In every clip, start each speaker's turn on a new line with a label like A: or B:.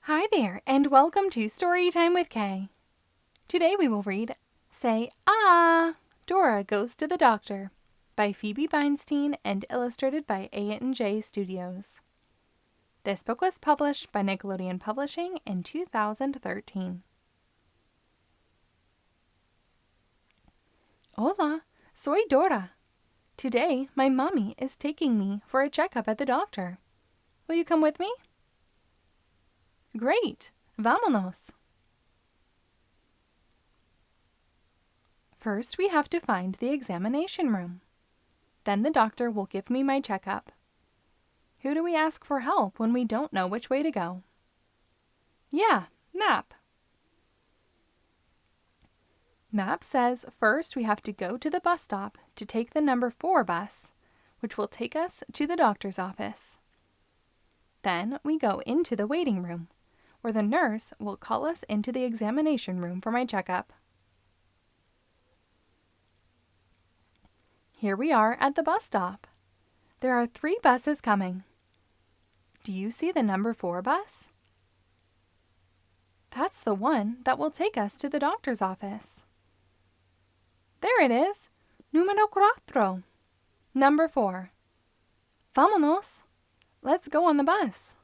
A: Hi there, and welcome to Storytime with Kay. Today we will read Say Ah! Dora Goes to the Doctor by Phoebe Beinstein and illustrated by A&J Studios. This book was published by Nickelodeon Publishing in 2013. Hola, soy Dora. Today my mommy is taking me for a checkup at the doctor. Will you come with me? Great! Vámonos! First, we have to find the examination room. Then the doctor will give me my checkup. Who do we ask for help when we don't know which way to go? Yeah, Map. Map says first we have to go to the bus stop to take the number 4 bus, which will take us to the doctor's office. Then we go into the waiting room, where the nurse will call us into the examination room for my checkup. Here we are at the bus stop. There are 3 buses coming. Do you see the number 4 bus? That's the one that will take us to the doctor's office. There it is, número 4, number 4. Vámonos! Let's go on the bus.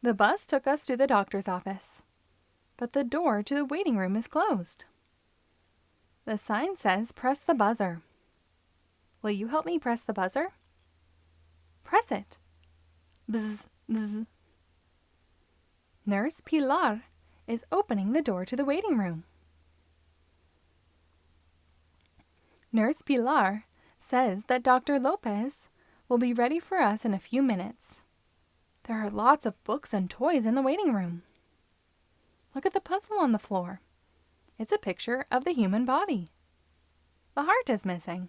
A: The bus took us to the doctor's office, but the door to the waiting room is closed. The sign says press the buzzer. Will you help me press the buzzer? Press it. Bzz, bzz. Nurse Pilar is opening the door to the waiting room. Nurse Pilar says that Dr. Lopez will be ready for us in a few minutes. There are lots of books and toys in the waiting room. Look at the puzzle on the floor. It's a picture of the human body. The heart is missing.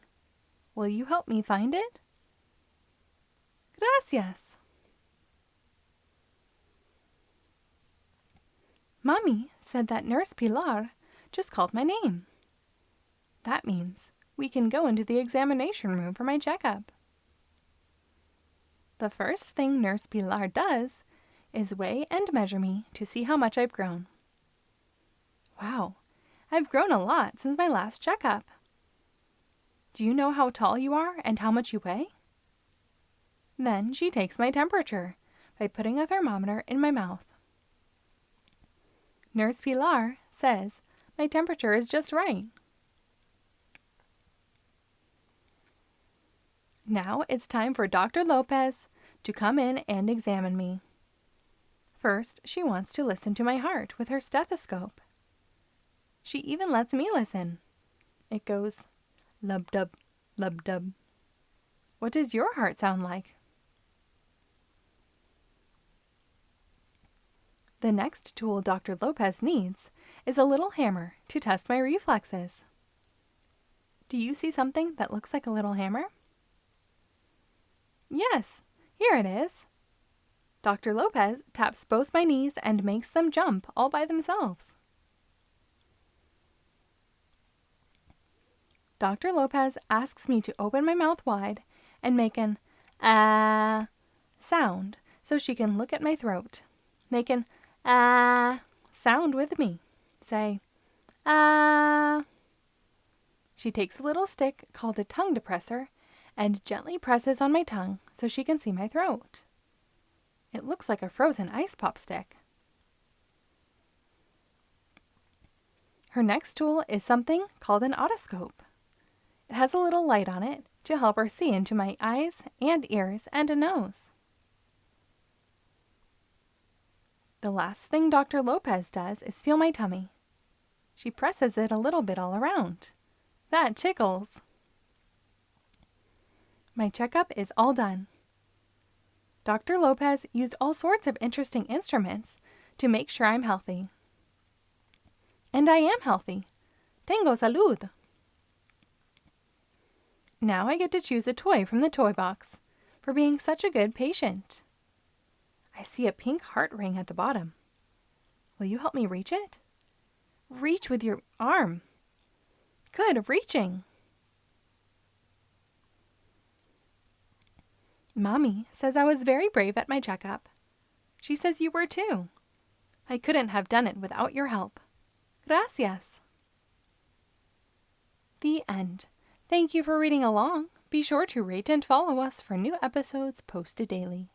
A: Will you help me find it? Gracias. Mommy said that Nurse Pilar just called my name. That means we can go into the examination room for my checkup. The first thing Nurse Pilar does is weigh and measure me to see how much I've grown. Wow, I've grown a lot since my last checkup. Do you know how tall you are and how much you weigh? Then she takes my temperature by putting a thermometer in my mouth. Nurse Pilar says my temperature is just right. Now it's time for Dr. Lopez to come in and examine me. First, she wants to listen to my heart with her stethoscope. She even lets me listen. It goes lub-dub, lub-dub. What does your heart sound like? The next tool Dr. Lopez needs is a little hammer to test my reflexes. Do you see something that looks like a little hammer? Yes, here it is. Dr. Lopez taps both my knees and makes them jump all by themselves. Dr. Lopez asks me to open my mouth wide and make an ah sound so she can look at my throat. Make an ah sound with me. Say ah. She takes a little stick called a tongue depressor and gently presses on my tongue so she can see my throat. It looks like a frozen ice pop stick. Her next tool is something called an otoscope. It has a little light on it to help her see into my eyes and ears and a nose. The last thing Dr. Lopez does is feel my tummy. She presses it a little bit all around. That tickles. My checkup is all done. Dr. Lopez used all sorts of interesting instruments to make sure I'm healthy. And I am healthy. Tengo salud. Now I get to choose a toy from the toy box for being such a good patient. I see a pink heart ring at the bottom. Will you help me reach it? Reach with your arm. Good, reaching. Mommy says I was very brave at my checkup. She says you were too. I couldn't have done it without your help. Gracias. The end. Thank you for reading along. Be sure to rate and follow us for new episodes posted daily.